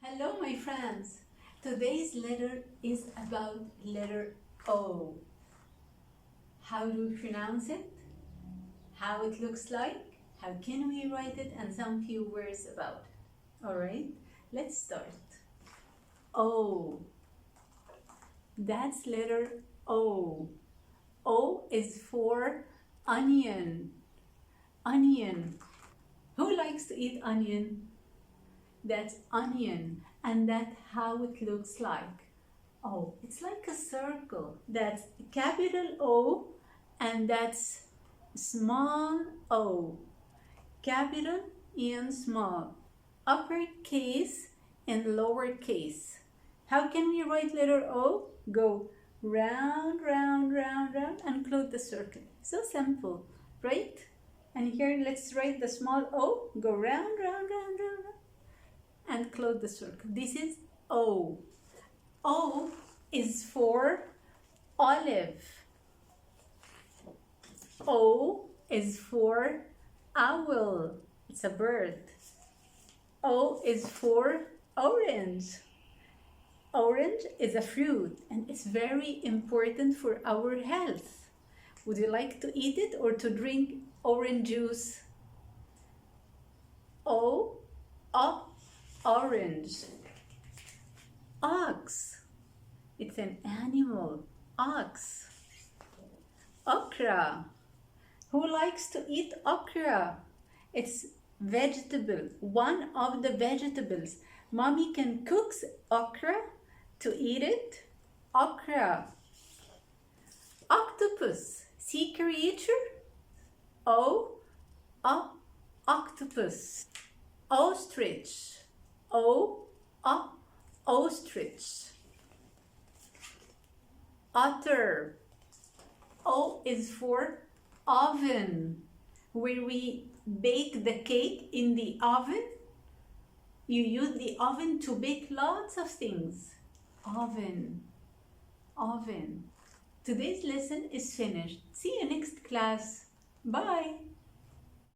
Hello, my friends. Today's letter is about letter O. How do we pronounce it? How it looks like? How can we write it? And some few words about it. All right, let's start. O. That's letter O. O is for onion. Onion. Who likes to eat onion? That's onion, and that's how it looks like. Oh, it's like a circle. That's capital O, and that's small o. Capital and small. Uppercase and lowercase. How can we write letter O? Go round, round, round, round, and close the circle. So simple, right? And here, let's write the small o. Go round, round, round, round, round, and close the circle. This is O. O is for olive. O is for owl. It's a bird. O is for orange. Orange is a fruit and it's very important for our health. Would you like to eat it or to drink orange juice? O, orange. Ox. It's an animal. Ox. Okra. Who likes to eat okra? It's vegetable. One of the vegetables. Mommy can cook okra to eat it. Okra. Octopus. Sea creature. Octopus. Ostrich. Ostrich. Otter. O is for oven. Where we bake the cake in the oven. You use the oven to bake lots of things. Oven. Today's lesson is finished. See you next class. Bye.